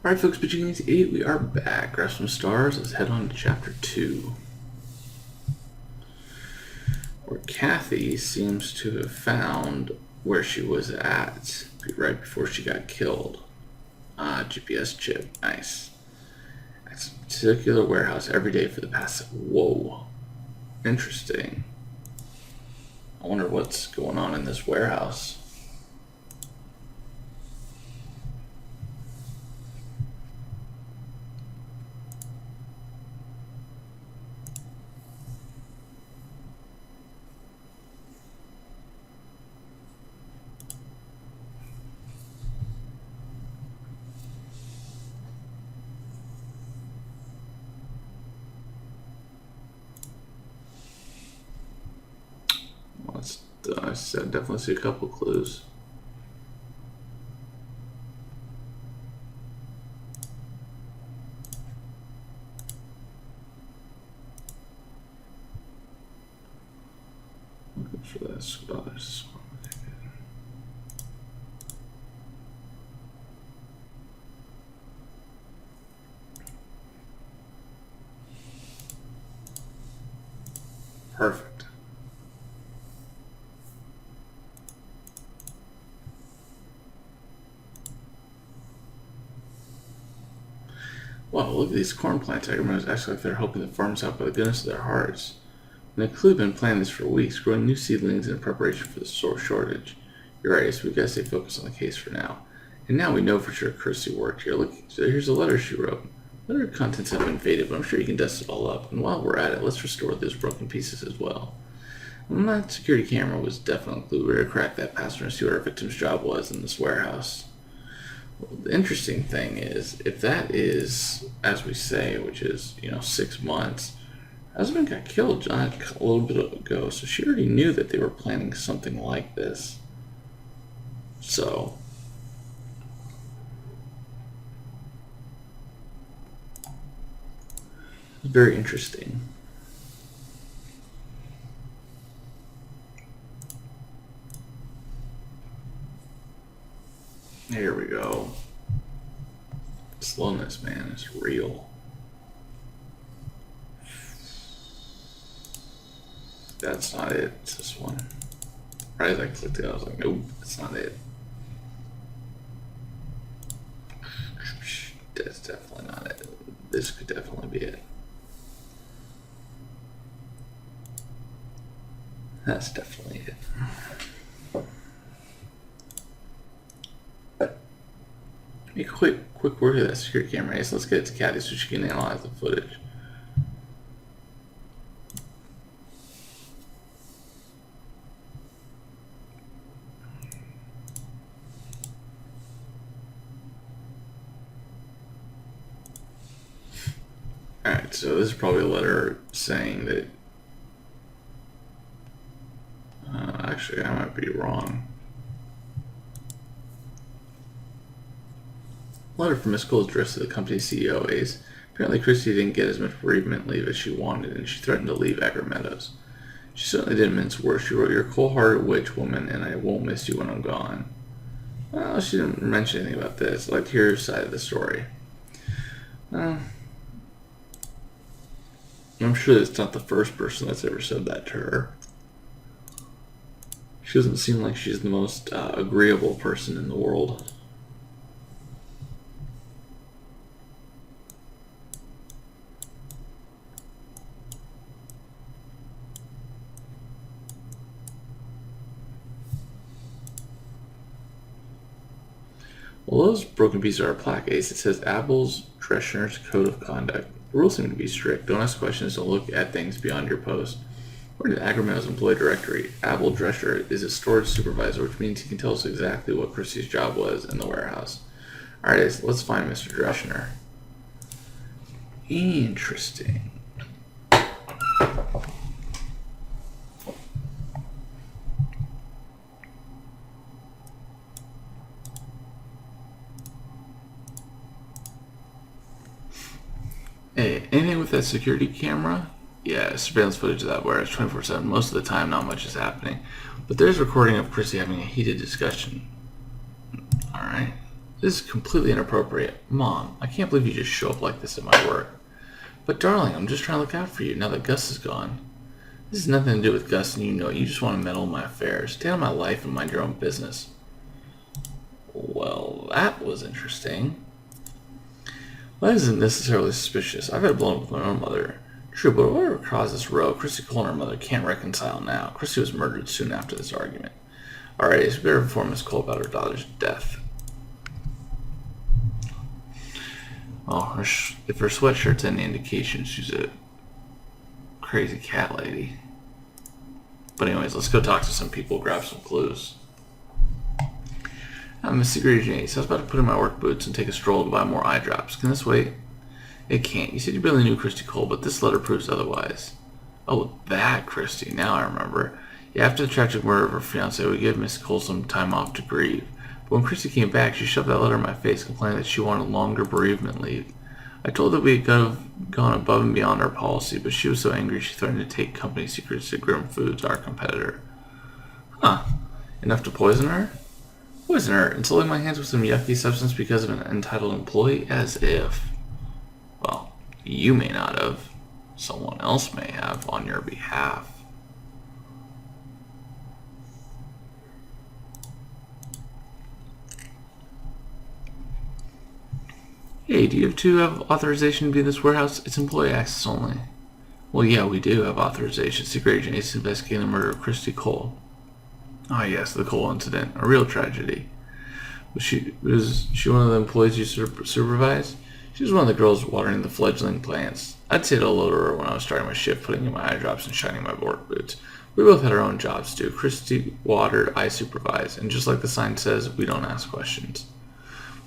Alright folks, Beginnings 8, we are back. Grab some stars, let's head on to chapter 2. Where Kathy seems to have found where she was at right before she got killed. GPS chip, nice. At a particular warehouse every day for the past... Whoa. Interesting. I wonder what's going on in this warehouse. I definitely see a couple clues. Looking for that spice. Perfect. Wow, look at these corn plants. Everyone's actually like they're helping the farmers out by the goodness of their hearts. And they've clearly been planning this for weeks, growing new seedlings in preparation for the shortage. You're right, so we've got to stay focused on the case for now. And now we know for sure Kirsty worked here. Look, so here's a letter she wrote. Letter contents have been faded, but I'm sure you can dust it all up. And while we're at it, let's restore those broken pieces as well. And that security camera was definitely a clue. We're going to crack that password and see what our victim's job was in this warehouse. Well, the interesting thing is, if that is, as we say, which is, 6 months, husband got killed a little bit ago, so she already knew that they were planning something like this. So, very interesting. Here we go. Slowness, man, is real. That's not it. It's this one. Right as I clicked it, I was like, nope, that's not it. That's definitely not it. This could definitely be it. That's definitely it. A quick word of that security camera. Yes, let's get it to Kathy so she can analyze the footage. Alright, so this is probably a letter saying that... actually, I might be wrong. Letter from Miss Cole's addressed to the company's CEO, Ace. Apparently, Christy didn't get as much bereavement leave as she wanted, and she threatened to leave Agri Meadows. She certainly didn't mince words. She wrote, "You're a cold-hearted witch woman, and I won't miss you when I'm gone." Well, she didn't mention anything about this. I'd like to hear your side of the story. I'm sure it's not the first person that's ever said that to her. She doesn't seem like she's the most agreeable person in the world. Well, those broken pieces are a plaque, Ace. It says Abel's Drescher's Code of Conduct. The rules seem to be strict. Don't ask questions, don't look at things beyond your post. According to Agrimeadows employee directory, Abel Drescher is a storage supervisor, which means he can tell us exactly what Christy's job was in the warehouse. Alright, Ace, let's find Mr. Drescher. Interesting. Hey, anything with that security camera? Yeah, surveillance footage of that warehouse 24/7. Most of the time, not much is happening. But there's a recording of Chrissy having a heated discussion. Alright. This is completely inappropriate. Mom, I can't believe you just show up like this at my work. But darling, I'm just trying to look out for you now that Gus is gone. This has nothing to do with Gus and you know it. You just want to meddle in my affairs. Stay out of my life and mind your own business. Well, that was interesting. Well, that isn't necessarily suspicious. I've had a blown up with my own mother. True, but whatever caused this row, Christy Cole and her mother can't reconcile now. Christy was murdered soon after this argument. Alright, it's better inform Miss Cole about her daughter's death. Well, if her sweatshirt's any indication, she's a crazy cat lady. But anyways, let's go talk to some people, grab some clues. Miss Secret Agent Ace, I was about to put in my work boots and take a stroll to buy more eye drops. Can this wait? It can't. You said you barely knew Christy Cole, but this letter proves otherwise. Oh, that Christy. Now I remember. Yeah, after the tragic murder of her fiancé, we gave Miss Cole some time off to grieve. But when Christy came back, she shoved that letter in my face, complaining that she wanted longer bereavement leave. I told her that we could have gone above and beyond our policy, but she was so angry she threatened to take company secrets to Grim Foods, our competitor. Huh. Enough to poison her? Poison her? And sully my hands with some yucky substance because of an entitled employee? As if. Well, you may not have. Someone else may have on your behalf. Hey, do you have to have authorization to be in this warehouse? It's employee access only. Well, yeah, we do have authorization. Secret Agent Ace investigating the murder of Christy Cole. Ah, yes, the Cole incident. A real tragedy. Was she one of the employees you supervised? She was one of the girls watering the fledgling plants. I'd say hello to her when I was starting my shift, putting in my eye drops and shining my work boots. We both had our own jobs to do. Christy watered, I supervised. And just like the sign says, we don't ask questions.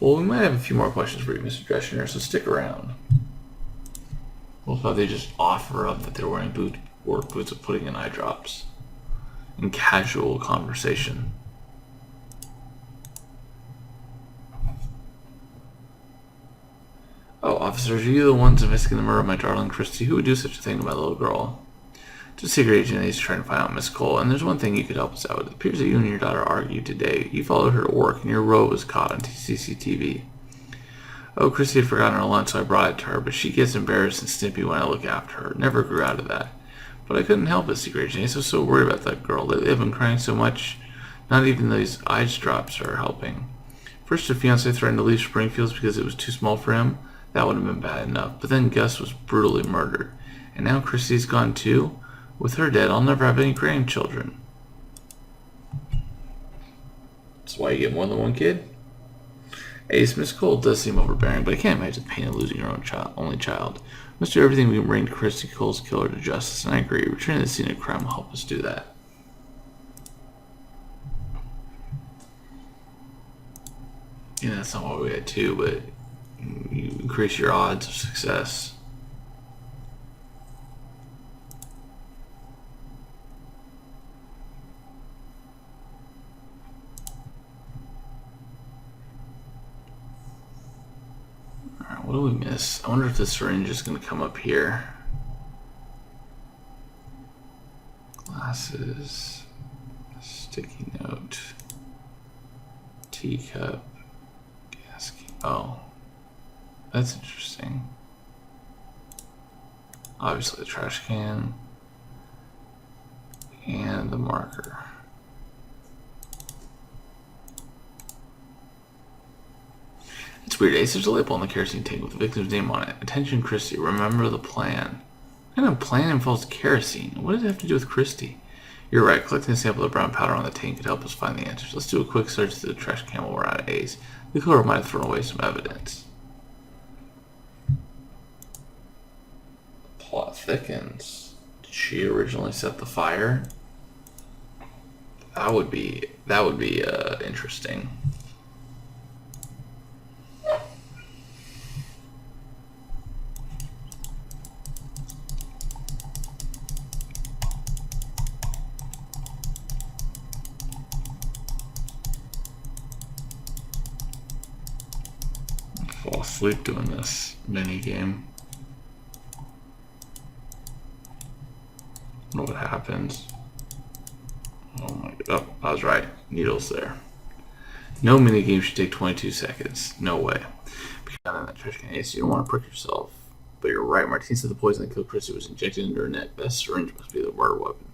Well, we might have a few more questions for you, Mr. Drescher, so stick around. What about they just offer up that they're wearing work boots of putting in eye drops? In casual conversation. Oh, officers, are you the ones investigating the murder of my darling Christy? Who would do such a thing to my little girl? Just Secret Agent Ace trying to find out Miss Cole, and there's one thing you could help us out with. It appears that you and your daughter argued today. You followed her to work, and your row was caught on CCTV. Oh, Christy had forgotten her lunch, so I brought it to her, but she gets embarrassed and snippy when I look after her. Never grew out of that. But I couldn't help it, Secret Agent Ace. I was so worried about that girl. They've been crying so much. Not even these eye drops are helping. First, her fiancé threatened to leave Springfields because it was too small for him. That would have been bad enough. But then Gus was brutally murdered. And now Christy's gone too? With her dead, I'll never have any grandchildren. That's why you get more than one kid? Ace, Miss Cole does seem overbearing, but I can't imagine the pain of losing your only child. We must do everything we can bring Christy Cole's killer to justice, and I agree. Returning to the scene of crime will help us do that. Yeah, that's not what we had too, but you increase your odds of success. Alright, what do we miss? I wonder if the syringe is going to come up here. Glasses, sticky note, teacup, gas can. Oh, that's interesting. Obviously the trash can and the marker. It's weird, Ace. There's a label on the kerosene tank with the victim's name on it. Attention, Christy. Remember the plan. What kind of plan involves kerosene? What does it have to do with Christy? You're right. Collecting a sample of brown powder on the tank could help us find the answers. Let's do a quick search through the trash can while we're out of Ace. The killer might have thrown away some evidence. The plot thickens. Did she originally set the fire? That would be interesting. Fall asleep doing this mini game. I don't know what happens. Oh my god. Oh, I was right. Needles there. No minigame should take 22 seconds. No way. Because in that trash can, Ace, you don't want to prick yourself. But you're right. Martine said the poison that killed Chrissy was injected into her neck. That syringe must be the murder weapon.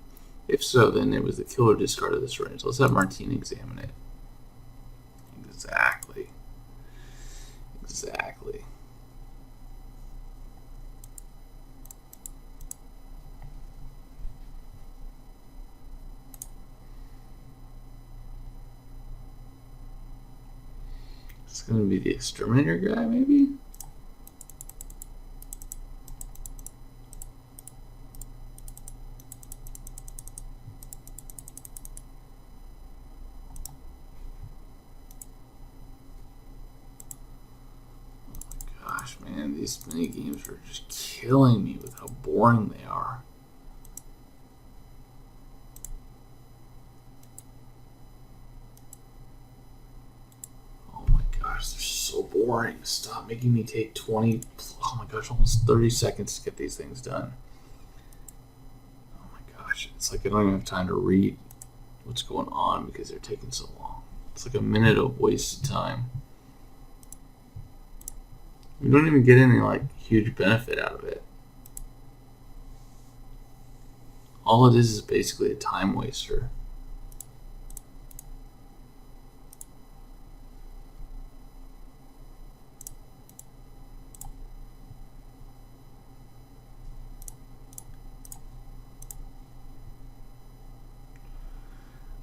If so, then it was the killer discarded the syringe. Let's have Martine examine it. Exactly. Exactly. It's going to be the exterminator guy, maybe? Gosh, man, these mini games are just killing me with how boring they are. Oh my gosh, they're so boring. Stop making me take 20, oh my gosh, almost 30 seconds to get these things done. Oh my gosh, it's like I don't even have time to read what's going on because they're taking so long. It's like a minute of wasted time. We don't even get any like huge benefit out of it. All it is basically a time waster.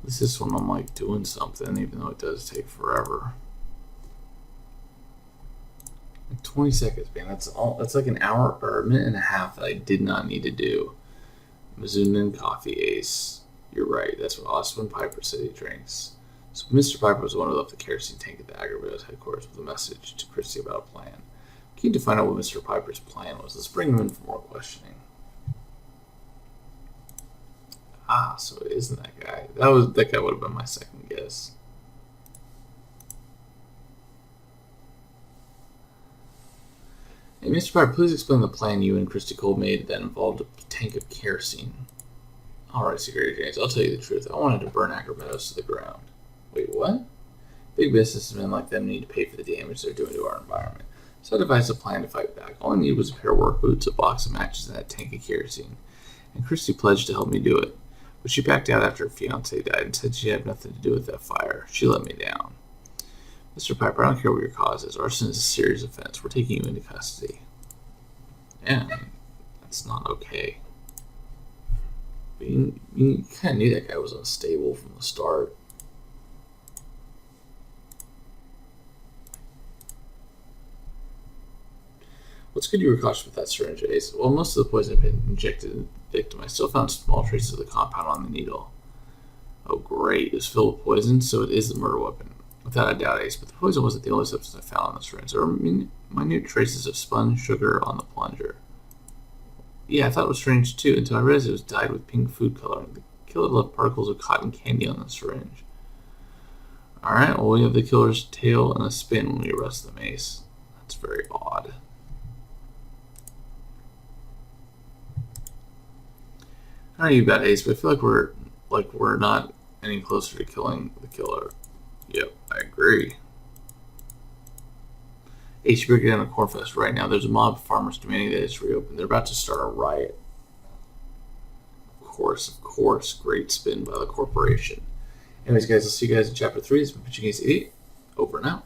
This is when I'm like doing something, even though it does take forever. 20 seconds, man. That's like an hour or a minute and a half that I did not need to do. Mizunin Coffee Ace. You're right. That's what Oswin Piper said he drinks. So Mr. Piper was the one who left the kerosene tank at the Agrabah's headquarters with a message to Christie about a plan. Keen to find out what Mr. Piper's plan was. Let's bring him in for more questioning. Ah, so it isn't that guy. That guy would have been my second guess. Hey, Mr. Piper, please explain the plan you and Christy Cole made that involved a tank of kerosene. Alright, Secretary James, I'll tell you the truth. I wanted to burn Agrabah's to the ground. Wait, what? Big businessmen like them need to pay for the damage they're doing to our environment. So I devised a plan to fight back. All I needed was a pair of work boots, a box of matches, and that tank of kerosene. And Christy pledged to help me do it. But she backed out after her fiancé died and said she had nothing to do with that fire. She let me down. Mr. Piper, I don't care what your cause is. Arson is a serious offense. We're taking you into custody. Yeah, that's not okay. But you kind of knew that guy was unstable from the start. What's good you were cautious with that syringe, Ace? Well, most of the poison had been injected in the victim. I still found small traces of the compound on the needle. Oh, great. It was filled with poison, so it is the murder weapon. Without a doubt, Ace, but the poison wasn't the only substance I found on the syringe. There were minute traces of spun sugar on the plunger. Yeah, I thought it was strange too, until I realized it was dyed with pink food coloring. The killer left particles of cotton candy on the syringe. Alright, well, we have the killer's tail and a spin when we arrest them, Ace. That's very odd. I don't know about Ace, but I feel like we're not any closer to killing the killer. Yep, I agree. Ace, you better get down to Cornfest right now. There's a mob of farmers demanding that it's reopened. They're about to start a riot. Of course. Great spin by the corporation. Anyways, guys, I'll see you guys in Chapter 3. This has been Pitching Ace 8. Over and out.